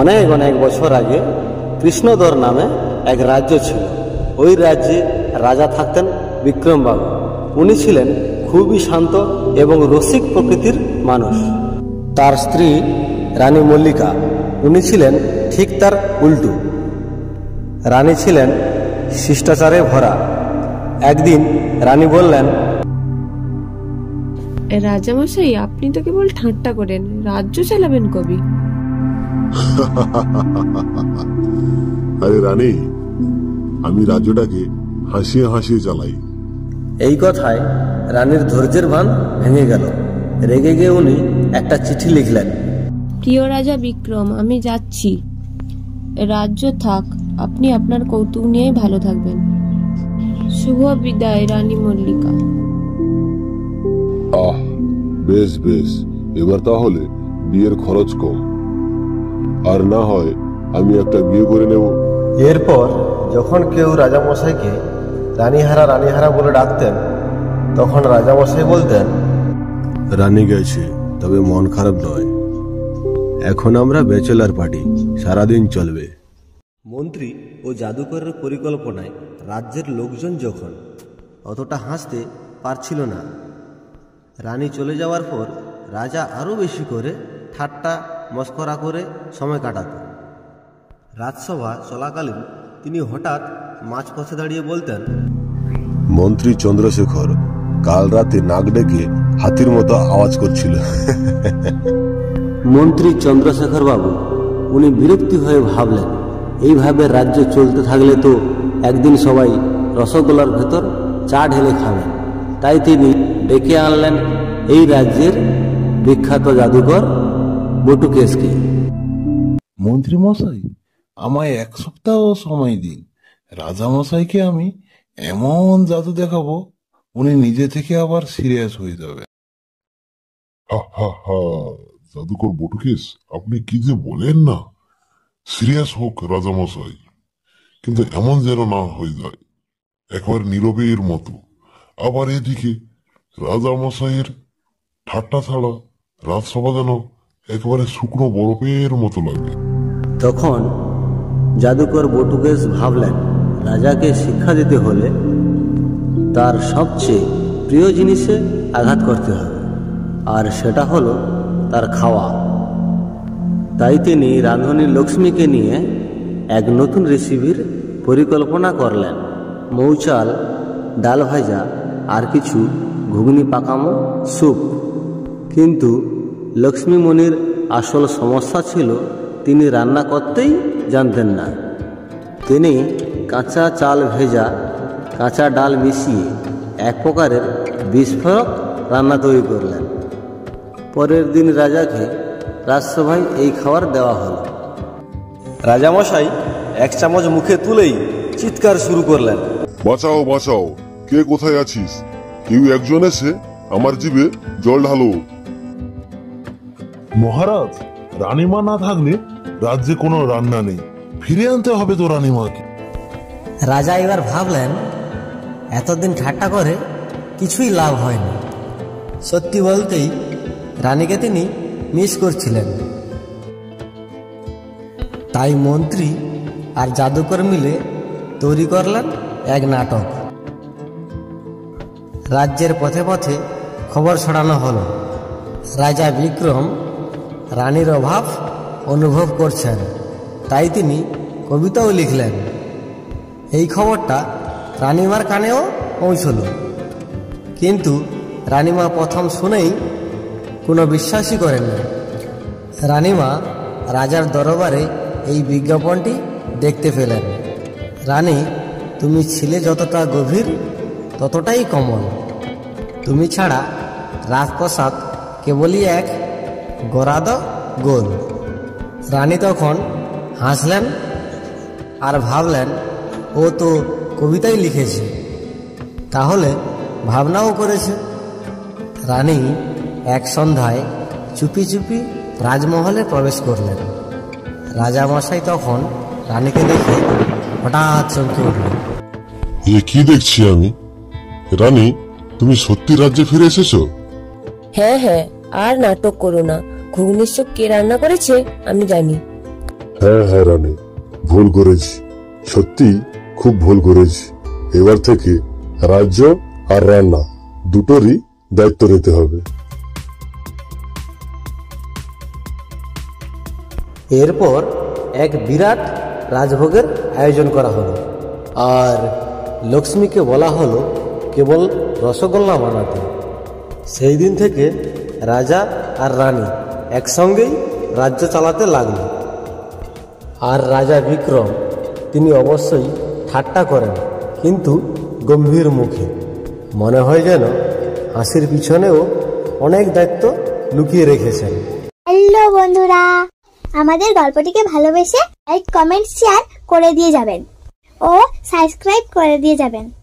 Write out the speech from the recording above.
অনেক অনেক বছর আগে কৃষ্ণধর নামে এক রাজ্য ছিল। ওই রাজ্যে রাজা থাকতেন বিক্রমবাবু। উনি ছিলেন খুবই শান্ত এবং রসিক প্রকৃতির মানুষ। তার স্ত্রী রানী মল্লিকা, উনি ছিলেন ঠিক তার উল্টো। রানী ছিলেন শিষ্টাচারে ভরা। একদিন রানী বললেন, রাজামশাই, আপনি তো কেবল ঠাট্টা করেন, রাজ্য চালাবেন কবি? আরে রানী, আমি রাজ্যটাকে হাসিয়ে হাসিয়ে চালাই। এই কথায় রানীর ধৈর্যের বাঁধ ভেঙে গেল। রেগে গিয়ে উনি একটা চিঠি লিখলেন। প্রিয় রাজা বিক্রম, আমি যাচ্ছি। রাজ্য থাক, আপনি আপনার কৌতুক নিয়েই ভালো থাকবেন। শুভ বিদায়, রানী মল্লিকা। আহ, বেশ বেশ, এবার তাহলে বিয়ের খরচ কম, আর না হয় আমি একটা বিয়ে করে নেব। এরপর যখন কেউ রাজামশাইকে রানীহারা রানীহারা বলে ডাকতেন, তখন রাজামশাই বলতেন, রানী গেছে, তবে মন খারাপ নয়। এখন আমরা ব্যাচেলার পার্টি সারাদিন চলবে। মন্ত্রী ও জাদুকরের পরিকল্পনায় রাজ্যের লোকজন যখন অতটা হাসতে পারছিল না, রানী চলে যাওয়ার পর রাজা আরও বেশি করে ঠাট্টা মস্করা করে সময় কাটাত। রাজসভা চলাকালীন তিনি হঠাৎ মাঝপথে দাঁড়িয়ে বলতেন, মন্ত্রী চন্দ্রশেখর কাল রাতে নাক ডেকে হাতির মতো আওয়াজ করছিল। মন্ত্রী চন্দ্রশেখর বাবু, উনি বিরক্তি হয়ে ভাবলেন, এইভাবে রাজ্য চলতে থাকলে তো একদিন সবাই রসগোল্লার ভেতর চা ঢেলে খাবেন। তাই তিনি ডেকে আনলেন এই রাজ্যের বিখ্যাত জাদুকর বটুকেশকে। মন্ত্রী মশাই, আমায় 1 সপ্তাহ সময় দিন। রাজামশাইকে আমি এমন জাদু দেখাবো, উনি নিজে থেকে আবার সিরিয়াস হয়ে যাবে। হা হা হা, জাদুকর বটুকেশ, আপনি কি যে বলেন না। সিরিয়াস হোক রাজামশাই, কিন্তু এমন যেন না হয়ে যায় একবার নীরবের মতো। আবার এদিকে রাজামশাইয়ের ঠাট্টা ছাড়া রাজসভা যেন একেবারে শুকনো বরফের মতো লাগে। তখন জাদুকর বটুকেশ ভাবলেন, রাজাকে শিক্ষা দিতে হলে তার সবচেয়ে প্রিয় জিনিসে আঘাত করতে হবে, আর সেটা হলো তার খাওয়া। তাই তিনি রাঁধুনি লক্ষ্মীকে নিয়ে এক নতুন রেসিপির পরিকল্পনা করলেন। মৌচাল, ডাল ভাজা আর কিছু ঘুগনি পাকানো স্যুপ। কিন্তু লক্ষ্মীমণির আসল সমস্যা ছিল তিনি রান্না করতেই জানতেন না। তিনি কাঁচা চাল ভেজা কাঁচা ডাল মিশিয়ে এক প্রকারের বিস্ফোরক রান্না তৈরি করলেন। পরের দিন রাজাকে রাজসভায় এই খাবার দেওয়া হলো। রাজামশাই 1 চামচ মুখে তুলেই চিৎকার শুরু করলেন, বাঁচাও বাঁচাও, কে কোথায় আছিস? কেউ একজন এসে আমার জিভে জল ঢালো। মহারাজ, রানীমা না থাকলে রাজ্যে কোনো রান্না নেই। ফিরে আনতে হবে তো রানীমাকে। রাজা এবার ভাবলেন, এতদিন ঠাট্টা করে কিছুই লাভ হয়নি। সত্যি বলতেই রানীকে তিনি মিস করছিলেন। তাই মন্ত্রী আর জাদুকর মিলে তৈরি করলেন এক নাটক। রাজ্যের পথে পথে খবর ছড়ানো হলো, রাজা বিক্রম রানীর অভাব অনুভব করছেন। তাই তিনি কবিতাও লিখলেন। এই খবরটা রানীমার কানেও পৌঁছল, কিন্তু রানীমা প্রথম শুনেই কোনো বিশ্বাসই করেন না। রানীমা রাজার দরবারে এই বিজ্ঞাপনটি দেখতে পেলেন। রানী, তুমি ছিলে যতটা গভীর ততটাই কমল। তুমি ছাড়া রাজপ্রাসাদ কেবলই এক গরাদ গোল। রানী তখন হাসলেন আর ভাবলেন, ও তো কবিতাই লিখেছে, তাহলে ভাবনাও করেছে। রানী এক সন্ধ্যায় চুপি চুপি রাজমহলে প্রবেশ করলেন। রাজামশাই তখন রানীকে দেখে হঠাৎ চমকে উঠলেন। এ কি দেখছি আমি? রানী, তুমি সত্যি রাজ্যে ফিরে এসেছো? হ্যাঁ হ্যাঁ, আর নাটক করো না। ঘুগনির স্যুপ কে রান্না করেছে আমি জানি। হ্যাঁ হ্যাঁ রানী, ভুল করেছি, সত্যি খুব ভুল করেছি। এবার থেকে রাজ্য আর রান্না দুটোরই দায়িত্ব নিতে হবে। এরপর এক বিরাট রাজভোগের আয়োজন করা হলো, আর লক্ষ্মীকে বলা হলো কেবল রসগোল্লা বানাতে। সেই দিন থেকে রাজা আর রানী একসঙ্গেই রাজ্য চালাতে লাগলো। আর রাজা বিক্রম তিনি অবশ্যই ঠাট্টা করেন, কিন্তু গম্ভীর মুখে। মনে হয় যেন হাসির পিছনেও অনেক দায়িত্ব লুকিয়ে রেখেছেন। হ্যালো বন্ধুরা, আমাদের গল্পটিকে ভালোবেসে লাইক, কমেন্ট, শেয়ার করে দিয়ে যাবেন ও সাবস্ক্রাইব করে দিয়ে যাবেন।